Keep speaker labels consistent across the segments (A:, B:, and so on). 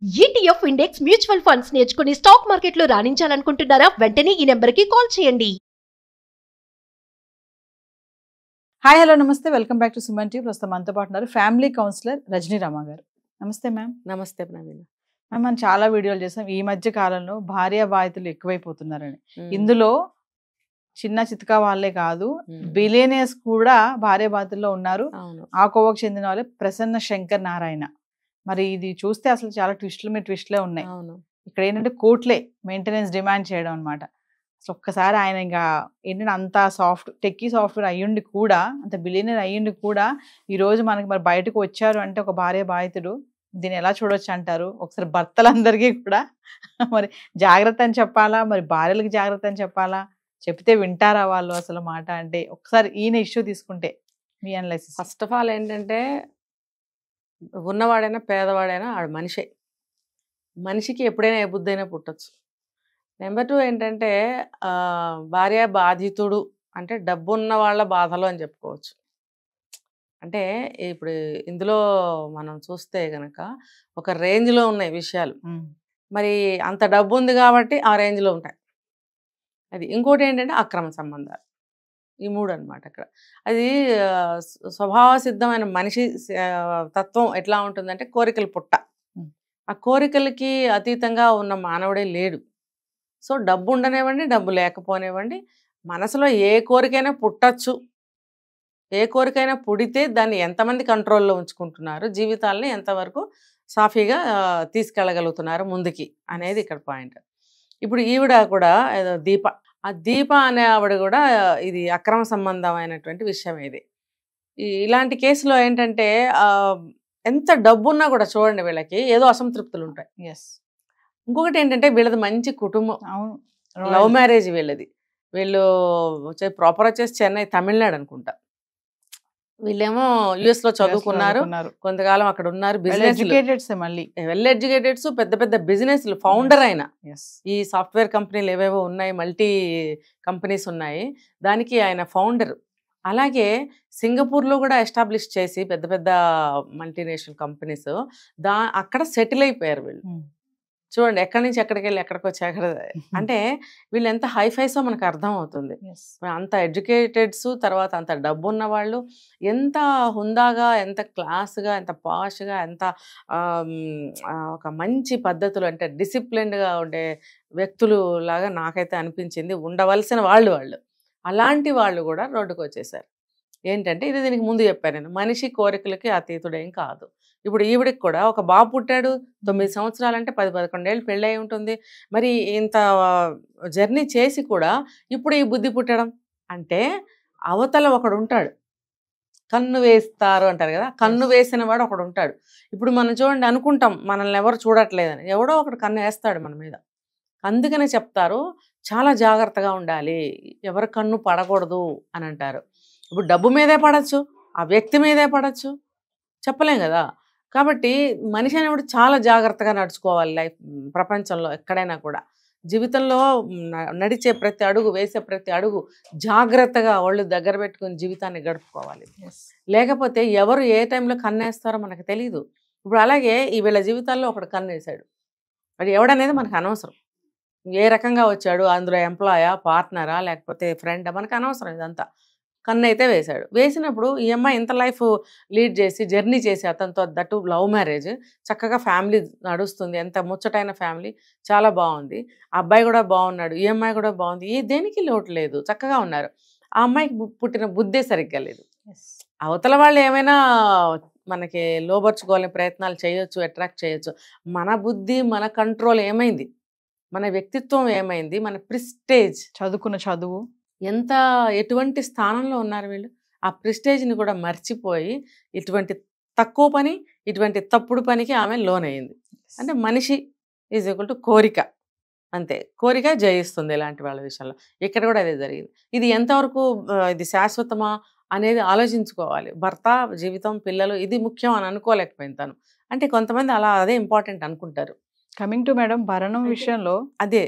A: ETF index mutual funds నేర్చుకుని stock మార్కెట్లో రాణించాలనుకుంటున్నారా? వెంటనే ఈ నెంబర్కి కాల్ చేయండి.
B: హాయ్ హలో నమస్తే, welcome back to Suman TV. ప్రస్తుతం మనతో పాటు ఉన్నారు ఫ్యామిలీ కౌన్సిలర్ రజనీ రామ గారు. నమస్తే మ్యామ్.
C: నమస్తే ప్రవీణ.
B: మ్యామ్, మనం చాలా వీడియోలు చేసాం ఈ మధ్య కాలంలో భార్య బాధితులు ఎక్కువైపోతున్నారని. ఇందులో చిన్న చితకా వాళ్ళే కాదు, బిలియనర్స్ కూడా భార్య బాధితుల్లో ఉన్నారు. ఆ కోవకు చెందిన వాళ్ళే ప్రసన్న శంకర్ నారాయణ. మరి ఇది చూస్తే అసలు చాలా ట్విస్టులు మీద ట్విస్టులే ఉన్నాయి. ఇక్కడ ఏంటంటే కోర్టులే మెయింటెనెన్స్ డిమాండ్ చేయడం అనమాట. అసలు ఒక్కసారి ఆయన ఇంకా ఏంటంటే అంత టెక్కీ సాఫ్ట్వేర్ అయ్యుండి కూడా, అంత బిలియనర్ అయ్యుండి కూడా ఈరోజు మనకి మరి బయటకు వచ్చారు అంటే ఒక భార్య బాధితుడు, దీన్ని ఎలా చూడొచ్చు అంటారు? ఒకసారి భర్తలందరికీ కూడా మరి జాగ్రత్త అని చెప్పాలా, మరి భార్యలకు జాగ్రత్త అని చెప్పాలా, చెప్తే వింటారా వాళ్ళు అసలు మాట అంటే? ఒకసారి ఈయన ఇష్యూ తీసుకుంటే మీ అనలైసిస్.
C: ఫస్ట్ ఆఫ్ ఆల్ ఏంటంటే, ఉన్నవాడైనా పేదవాడైనా ఆడు మనిషే. మనిషికి ఎప్పుడైనా ఏ బుద్ధి అయినా పుట్టచ్చు. నెంబర్ 2 ఏంటంటే, భార్య బాధితుడు అంటే డబ్బు ఉన్న వాళ్ళ బాధలు అని చెప్పుకోవచ్చు. అంటే ఇప్పుడు ఇందులో మనం చూస్తే కనుక ఒక రేంజ్లో ఉన్నాయి విషయాలు. మరి అంత డబ్బు ఉంది కాబట్టి ఆ రేంజ్లో ఉంటాయి. అది ఇంకోటి ఏంటంటే అక్రమ సంబంధాలు. ఈ 3 అనమాట అక్కడ. అది స్వభావ సిద్ధమైన మనిషి తత్వం ఎట్లా ఉంటుందంటే, కోరికలు పుట్ట. ఆ కోరికలకి అతీతంగా ఉన్న మానవుడే లేడు. సో డబ్బు ఉండనివ్వండి, డబ్బు లేకపోనివ్వండి, మనసులో ఏ కోరికైనా పుట్టచ్చు. ఏ కోరికైనా పుడితే దాన్ని ఎంతమంది కంట్రోల్లో ఉంచుకుంటున్నారు, జీవితాలని ఎంతవరకు సాఫీగా తీసుకెళ్ళగలుగుతున్నారు ముందుకి అనేది ఇక్కడ పాయింట్. ఇప్పుడు ఈవిడ కూడా ఏదో దీప, ఆ దీప అనే ఆవిడ కూడా ఇది అక్రమ సంబంధమైనటువంటి విషయం. ఇది ఇలాంటి కేసులో ఏంటంటే ఎంత డబ్బున్నా కూడా చూడండి వీళ్ళకి ఏదో అసంతృప్తులు ఉంటాయి. ఇంకొకటి ఏంటంటే వీళ్ళది మంచి కుటుంబం, లవ్ మ్యారేజ్ వీళ్ళది. వీళ్ళు ప్రాపర్ వచ్చేసి చెన్నై, తమిళనాడు అనుకుంటా. వీళ్ళేమో US లో చదువుకున్నారు, కొంతకాలం అక్కడ ఉన్నారు. వెల్ ఎడ్యుకేటెడ్స్, పెద్ద పెద్ద బిజినెస్లు ఫౌండర్ అయిన ఈ సాఫ్ట్వేర్ కంపెనీలు ఏవేవో ఉన్నాయి, మల్టీ కంపెనీస్ ఉన్నాయి, దానికి ఆయన ఫౌండర్. అలాగే సింగపూర్లో కూడా ఎస్టాబ్లిష్ చేసి పెద్ద పెద్ద మల్టీనేషనల్ కంపెనీస్ అక్కడ సెటిల్ అయిపోయారు వీళ్ళు. చూడండి ఎక్కడి నుంచి ఎక్కడికి వెళ్ళి ఎక్కడికి వచ్చి ఎక్కడ అంటే వీళ్ళు ఎంత హైఫైసో మనకు అర్థం అవుతుంది. అంత ఎడ్యుకేటెడ్స్, తర్వాత అంత డబ్బు ఉన్న వాళ్ళు, ఎంత హుందాగా, ఎంత క్లాస్గా, ఎంత పాష్గా, ఎంత ఒక మంచి పద్ధతులు అంటే డిసిప్లిన్డ్గా ఉండే వ్యక్తులు లాగా నాకైతే అనిపించింది. ఉండవలసిన వాళ్ళు అలాంటి వాళ్ళు కూడా రోడ్డుకు వచ్చేసారు. ఏంటంటే ఇది దీనికి ముందు చెప్పాను నేను, మనిషి కోరికలకి అతీతుడేం కాదు. ఇప్పుడు ఈవిడికి కూడా ఒక బాబు పుట్టాడు, 9 సంవత్సరాలంటే 10-11 ఏళ్ళు పెళ్ళి అయి ఉంటుంది. మరి ఇంత జర్నీ చేసి కూడా ఇప్పుడు ఈ బుద్ధి పుట్టడం అంటే, అవతల ఒకడు ఉంటాడు, కన్ను వేస్తారు అంటారు కదా, కన్ను వేసిన వాడు ఒకడు ఉంటాడు. ఇప్పుడు మనం చూడండి అనుకుంటాం మనల్ని ఎవరు చూడట్లేదని, ఎవడో ఒకడు కన్ను వేస్తాడు మన మీద. అందుకనే చెప్తారు చాలా జాగ్రత్తగా ఉండాలి, ఎవరి కన్ను పడకూడదు అని అంటారు. ఇప్పుడు డబ్బు మీదే పడచ్చు, ఆ వ్యక్తి మీదే పడచ్చు, చెప్పలేం కదా. కాబట్టి మనిషి అనేవాడు చాలా జాగ్రత్తగా నడుచుకోవాలి లైఫ్. ప్రపంచంలో ఎక్కడైనా కూడా జీవితంలో నడిచే ప్రతి అడుగు, వేసే ప్రతి అడుగు జాగ్రత్తగా ఒళ్ళు దగ్గర పెట్టుకుని జీవితాన్ని గడుపుకోవాలి. లేకపోతే ఎవరు ఏ టైంలో కన్నేస్తారో మనకు తెలియదు. ఇప్పుడు అలాగే ఈ వీళ్ళ జీవితాల్లో ఒకడు కన్నేసాడు, వాడు ఎవడనేది మనకు అనవసరం. ఏ రకంగా వచ్చాడు, అందులో ఎంప్లాయా, పార్ట్నరా, లేకపోతే ఫ్రెండా, మనకు అనవసరం. ఇదంతా కన్ను అయితే వేశాడు. వేసినప్పుడు ఈ అమ్మాయి ఇంత లైఫ్ లీడ్ చేసి జర్నీ చేసి అతనితో, దట్టు లవ్ మ్యారేజ్, చక్కగా ఫ్యామిలీ నడుస్తుంది, ఎంత ముచ్చటైన ఫ్యామిలీ, చాలా బాగుంది. ఆ అబ్బాయి కూడా బాగున్నాడు, ఈ అమ్మాయి కూడా బాగుంది, దేనికి లోటు లేదు, చక్కగా ఉన్నారు. ఆ అమ్మాయికి పుట్టిన బుద్ధే సరిగ్గా లేదు. అవతల వాళ్ళు ఏమైనా మనకి లోబర్చుకోవాలని ప్రయత్నాలు చేయొచ్చు, అట్రాక్ట్ చేయొచ్చు. మన బుద్ధి, మన కంట్రోల్ ఏమైంది, మన వ్యక్తిత్వం ఏమైంది, మన ప్రిస్టేజ్,
B: చదువుకున్న చదువు,
C: ఎంత ఎటువంటి స్థానంలో ఉన్నారు వీళ్ళు. ఆ ప్రిస్టేజ్ని కూడా మర్చిపోయి ఇటువంటి తక్కువ పని, ఇటువంటి తప్పుడు పనికి ఆమె లోన్ అయింది. అంటే మనిషి ఈజ్ ఈక్వల్ టు కోరిక, అంతే. కోరిక జయిస్తుంది ఇలాంటి వాళ్ళ విషయంలో. ఇక్కడ కూడా అదే జరిగింది. ఇది ఎంతవరకు ఇది శాశ్వతమా అనేది ఆలోచించుకోవాలి. భర్త, జీవితం, పిల్లలు ఇది ముఖ్యం అని అనుకోలేకపోయింది తను. అంటే కొంతమంది అలా అదే ఇంపార్టెంట్ అనుకుంటారు.
B: కమింగ్ టు మేడం భరణం విషయంలో
C: అదే.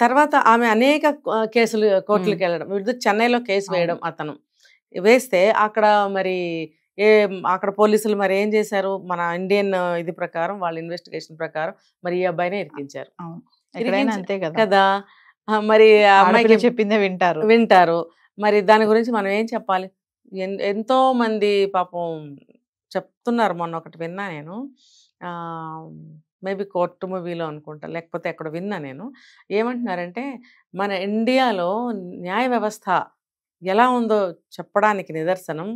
C: తర్వాత ఆమె అనేక కేసులు కోర్టులకు వెళ్ళడం, చెన్నైలో కేసు వేయడం, అతను వేస్తే అక్కడ మరి అక్కడ పోలీసులు మరి ఏం చేశారు, మన ఇండియన్ ఇది ప్రకారం వాళ్ళ ఇన్వెస్టిగేషన్ ప్రకారం మరి ఈ అబ్బాయినే ఇరికించారు
B: అంతే
C: కదా. మరి ఆ అమ్మాయికి
B: చెప్పిందే
C: వింటారు. మరి దాని గురించి మనం ఏం చెప్పాలి? ఎంతో మంది పాపం చెప్తున్నారు. మొన్న ఒకటి విన్నా నేను, మేబీ కోర్టు మూవీలో అనుకుంటా, లేకపోతే ఎక్కడ విన్నా నేను. ఏమంటున్నారంటే మన ఇండియాలో న్యాయ వ్యవస్థ ఎలా ఉందో చెప్పడానికి నిదర్శనం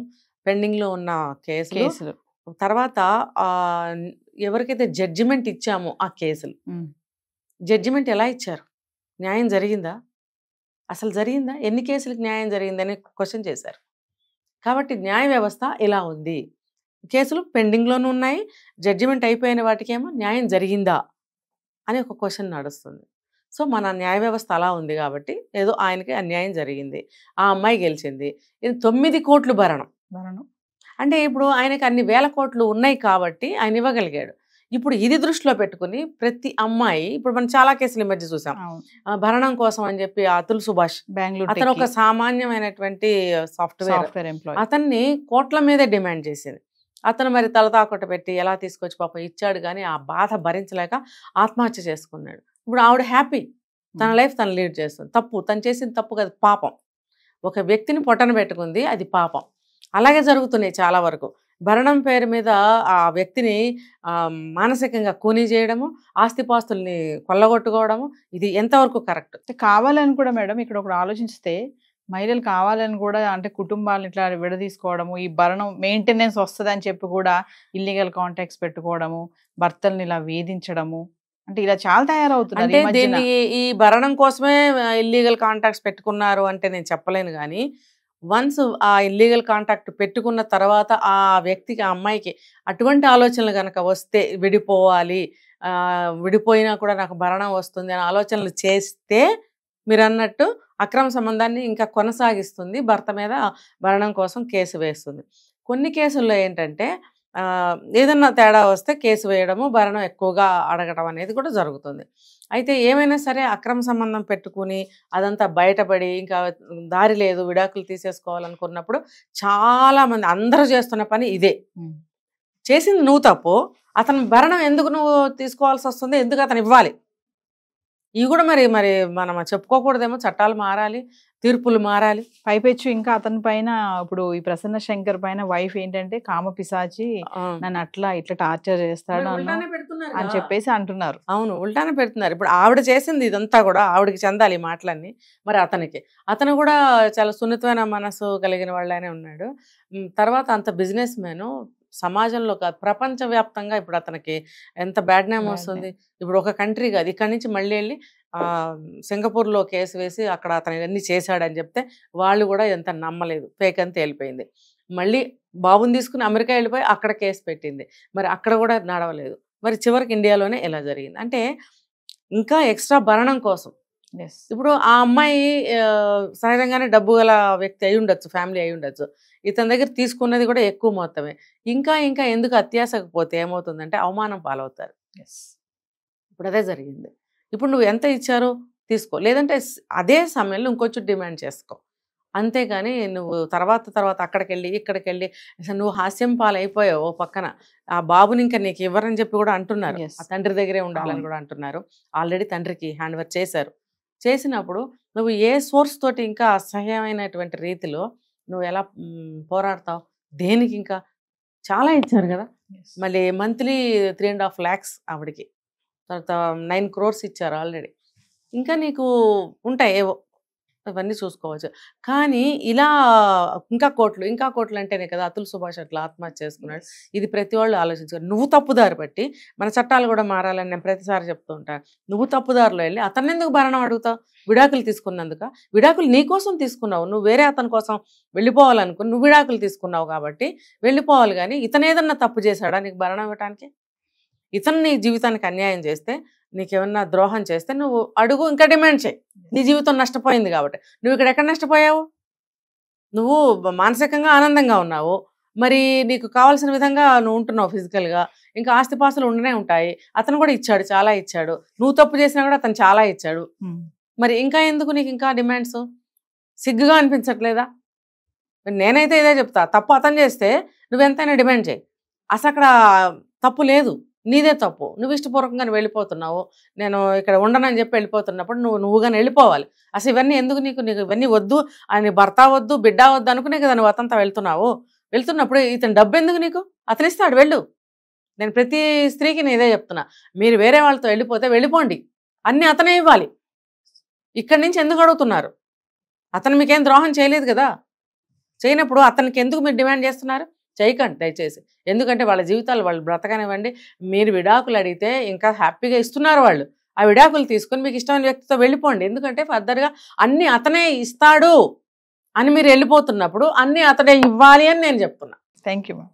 C: పెండింగ్లో ఉన్న కేసులు, తర్వాత ఎవరికైతే జడ్జిమెంట్ ఇచ్చామో ఆ కేసులు, జడ్జిమెంట్ ఎలా ఇచ్చారు, న్యాయం జరిగిందా, అసలు జరిగిందా, ఎన్ని కేసులకు న్యాయం జరిగిందని క్వశ్చన్ చేశారు. కాబట్టి న్యాయ వ్యవస్థ ఇలా ఉంది, కేసులు పెండింగ్లోనూ ఉన్నాయి, జడ్జిమెంట్ అయిపోయిన వాటికేమో న్యాయం జరిగిందా అని ఒక క్వశ్చన్ నడుస్తుంది. సో మన న్యాయ వ్యవస్థ అలా ఉంది కాబట్టి ఏదో ఆయనకి అన్యాయం జరిగింది, ఆ అమ్మాయి గెలిచింది. ఇది 9 కోట్లు భరణం. అంటే ఇప్పుడు ఆయనకి అన్ని వేల కోట్లు ఉన్నాయి కాబట్టి ఆయన ఇవ్వగలిగాడు. ఇప్పుడు ఇది దృష్టిలో పెట్టుకుని ప్రతి అమ్మాయి, ఇప్పుడు మనం చాలా కేసులు ఈ మధ్య చూసాం, భరణం కోసం అని చెప్పి అతుల్ సుభాష్ బెంగళూరు, అతను ఒక సామాన్యమైనటువంటి సాఫ్ట్వేర్ ఎంప్లాయీ, అతన్ని కోట్ల మీదే డిమాండ్ చేసింది. అతను మరి తలతాకొట్ట పెట్టి ఎలా తీసుకొచ్చి పాపం ఇచ్చాడు, కానీ ఆ బాధ భరించలేక ఆత్మహత్య చేసుకున్నాడు. ఇప్పుడు ఆవిడ హ్యాపీ, తన లైఫ్ తను లీడ్ చేస్తుంది. తప్పు తను చేసింది తప్పు కదా, పాపం. ఒక వ్యక్తిని పొట్టన పెట్టుకుంది, అది పాపం. అలాగే జరుగుతున్నాయి చాలా వరకు. భరణం పేరు మీద ఆ వ్యక్తిని మానసికంగా కూనీ చేయడము, ఆస్తిపాస్తుల్ని కొల్లగొట్టుకోవడము, ఇది ఎంతవరకు కరెక్ట్?
B: కావాలని కూడా మేడం ఇక్కడ ఒకటి ఆలోచిస్తే, మహిళలు కావాలని కూడా అంటే కుటుంబాలను ఇట్లా విడదీసుకోవడము, ఈ భరణం మెయింటెనెన్స్ వస్తుంది అని చెప్పి కూడా ఇల్లీగల్ కాంటాక్ట్స్ పెట్టుకోవడము, భర్తల్ని ఇలా వేధించడము, అంటే ఇలా చాలా తయారవుతున్నారు.
C: అంటే దీన్ని ఈ భరణం కోసమే ఇల్లీగల్ కాంటాక్ట్స్ పెట్టుకున్నారు అంటే నేను చెప్పలేను, కానీ వన్స్ ఆ ఇల్లీగల్ కాంటాక్ట్ పెట్టుకున్న తర్వాత ఆ వ్యక్తికి, ఆ అమ్మాయికి అటువంటి ఆలోచనలు కనుక వస్తే, విడిపోవాలి, విడిపోయినా కూడా నాకు భరణం వస్తుంది అనే ఆలోచనలు చేస్తే, మీరు అన్నట్టు అక్రమ సంబంధాన్ని ఇంకా కొనసాగిస్తుంది, భర్త మీద భరణం కోసం కేసు వేస్తుంది. కొన్ని కేసుల్లో ఏంటంటే ఏదన్నా తేడా వస్తే కేసు వేయడము, భరణం ఎక్కువగా అడగడం అనేది కూడా జరుగుతుంది. అయితే ఏమైనా సరే అక్రమ సంబంధం పెట్టుకుని అదంతా బయటపడి ఇంకా దారి లేదు, విడాకులు తీసేసుకోవాలనుకున్నప్పుడు చాలామంది, అందరూ చేస్తున్న పని ఇదే. చేసింది నువ్వు తప్పు, అతను భరణం ఎందుకు నువ్వు తీసుకోవాల్సి వస్తుంది, ఎందుకు అతను ఇవ్వాలి? ఇవి కూడా మరి మనం చెప్పుకోకూడదేమో, చట్టాలు మారాలి, తీర్పులు మారాలి.
B: పైపెచ్చు ఇంకా అతని పైన ఇప్పుడు ఈ ప్రసన్న శంకర్ పైన వైఫ్ ఏంటంటే కామ పిశాచి, నన్ను అట్లా ఇట్లా టార్చర్ చేస్తాడు అని చెప్పేసి అంటున్నారు.
C: అవును, ఉల్టానే పెడుతున్నారు. ఇప్పుడు ఆవిడ చేసింది ఇదంతా కూడా ఆవిడకి చెందాలి ఈ మాటలన్నీ. మరి అతను కూడా చాలా సున్నితమైన మనసు కలిగిన వాళ్ళనే ఉన్నాడు. తర్వాత అంత బిజినెస్ మ్యాను, సమాజంలో ప్రపంచవ్యాప్తంగా ఇప్పుడు అతనికి ఎంత బ్యాడ్ నేమ్ వస్తుంది. ఇప్పుడు ఒక కంట్రీ కాదు, ఇక్కడి నుంచి మళ్ళీ వెళ్ళి సింగపూర్లో కేసు వేసి అక్కడ అతను ఇవన్నీ చేశాడని చెప్తే వాళ్ళు కూడా ఎంత నమ్మలేదు, ఫేక్ అని తేలిపోయింది. మళ్ళీ బాబుని తీసుకుని అమెరికా వెళ్ళిపోయి అక్కడ కేసు పెట్టింది, మరి అక్కడ కూడా నడవలేదు. మరి చివరికి ఇండియాలోనే ఎలా జరిగింది అంటే ఇంకా ఎక్స్ట్రా భరణం కోసం. ఇప్పుడు ఆ అమ్మాయి సహజంగానే డబ్బు గల వ్యక్తి అయి ఉండొచ్చు, ఫ్యామిలీ అయి ఉండొచ్చు, ఇతని దగ్గర తీసుకున్నది కూడా ఎక్కువ మొత్తమే. ఇంకా ఎందుకు అత్యాశకు పోతే ఏమవుతుందంటే అవమానం పాలవుతారు. ఇప్పుడు అదే జరిగింది. ఇప్పుడు నువ్వు ఎంత ఇచ్చారో తీసుకో, లేదంటే అదే సమయంలో ఇంకొంచెం డిమాండ్ చేసుకో, అంతేగాని నువ్వు తర్వాత అక్కడికి వెళ్ళి ఇక్కడికి వెళ్ళి అసలు నువ్వు హాస్యం పాలైపోయావు. ఓ పక్కన ఆ బాబుని ఇంకా నీకు ఇవ్వరని చెప్పి కూడా అంటున్నారు, ఆ తండ్రి దగ్గరే ఉండాలని కూడా అంటున్నారు. ఆల్రెడీ తండ్రికి హ్యాండ్ ఓవర్ చేశారు. చేసినప్పుడు నువ్వు ఏ సోర్స్ తోటి ఇంకా అసహ్యమైనటువంటి రీతిలో నువ్వు ఎలా పోరాడతావు? దేనికి? ఇంకా చాలా ఇచ్చారు కదా, మళ్ళీ మంత్లీ 3.5 lakhs ఆవిడకి, తర్వాత 9 crores ఇచ్చారు ఆల్రెడీ. ఇంకా నీకు ఉంటాయి ఏవో, అవన్నీ చూసుకోవచ్చు. కానీ ఇలా ఇంకా కోట్లు అంటేనే కదా అతుల్ సుభాష్ అట్లా ఆత్మహత్య చేసుకున్నాడు. ఇది ప్రతి వాళ్ళు ఆలోచించారు. నువ్వు తప్పుదారి బట్టి మన చట్టాలు కూడా మారాలని నేను ప్రతిసారి చెప్తూ ఉంటాను. నువ్వు తప్పుదారిలో వెళ్ళి అతన్ని ఎందుకు భరణం అడుగుతావు? విడాకులు తీసుకున్నందుక? విడాకులు నీ కోసం తీసుకున్నావు, నువ్వు వేరే అతని కోసం వెళ్ళిపోవాలనుకుని నువ్వు విడాకులు తీసుకున్నావు కాబట్టి వెళ్ళిపోవాలి. కానీ ఇతను ఏదన్నా తప్పు చేశాడా నీకు భరణం ఇవ్వడానికి? ఇతను నీ జీవితానికి అన్యాయం చేస్తే, నీకేమన్నా ద్రోహం చేస్తే నువ్వు అడుగు, ఇంకా డిమాండ్ చేయి. నీ జీవితం నష్టపోయింది కాబట్టి. నువ్వు ఇక్కడ ఎక్కడ నష్టపోయావు? నువ్వు మానసికంగా ఆనందంగా ఉన్నావు, మరి నీకు కావాల్సిన విధంగా నువ్వు ఉంటున్నావు ఫిజికల్గా, ఇంకా ఆస్తిపాస్తులు ఉండనే ఉంటాయి. అతను కూడా ఇచ్చాడు, చాలా ఇచ్చాడు. నువ్వు తప్పు చేసినా కూడా అతను చాలా ఇచ్చాడు. మరి ఇంకా ఎందుకు నీకు ఇంకా డిమాండ్స్? సిగ్గుగా అనిపించట్లేదా? నేనైతే ఇదే చెప్తా, తప్పు అతను చేస్తే నువ్వెంతైనా డిమాండ్ చేయి. అసలు అక్కడ తప్పు లేదు, నీదే తప్పు. నువ్వు ఇష్టపూర్వకంగానే వెళ్ళిపోతున్నావు, నేను ఇక్కడ ఉండనని చెప్పి వెళ్ళిపోతున్నప్పుడు నువ్వుగానే వెళ్ళిపోవాలి. అసలు ఇవన్నీ ఎందుకు నీకు ఇవన్నీ వద్దు అని, భర్త వద్దు బిడ్డ వద్దు అనుకునే కదా నువ్వు అతనితో వెళ్తున్నావు. వెళ్తున్నప్పుడు ఇతను డబ్బు ఎందుకు నీకు, అతను ఇస్తాడు వెళ్ళు. నేను ప్రతి స్త్రీకి నేను ఇదే చెప్తున్నా, మీరు వేరే వాళ్ళతో వెళ్ళిపోతే వెళ్ళిపోండి, అన్నీ అతనే ఇవ్వాలి. ఇక్కడి నుంచి ఎందుకు అడుగుతున్నారు? అతను మీకేం ద్రోహం చేయలేదు కదా. చేయనప్పుడు అతనికి ఎందుకు మీరు డిమాండ్ చేస్తున్నారు? చేయకండి దయచేసి. ఎందుకంటే వాళ్ళ జీవితాలు వాళ్ళు బ్రతకనివ్వండి. మీరు విడాకులు అడిగితే ఇంకా హ్యాపీగా ఇస్తున్నారు వాళ్ళు. ఆ విడాకులు తీసుకొని మీకు ఇష్టమైన వ్యక్తితో వెళ్ళిపోండి. ఎందుకంటే ఫర్దర్గా అన్నీ అతనే ఇస్తాడు అని మీరు వెళ్ళిపోతున్నప్పుడు అన్నీ అతనే ఇవ్వాలి అని నేను చెప్తున్నా.
B: Thank you ma'am.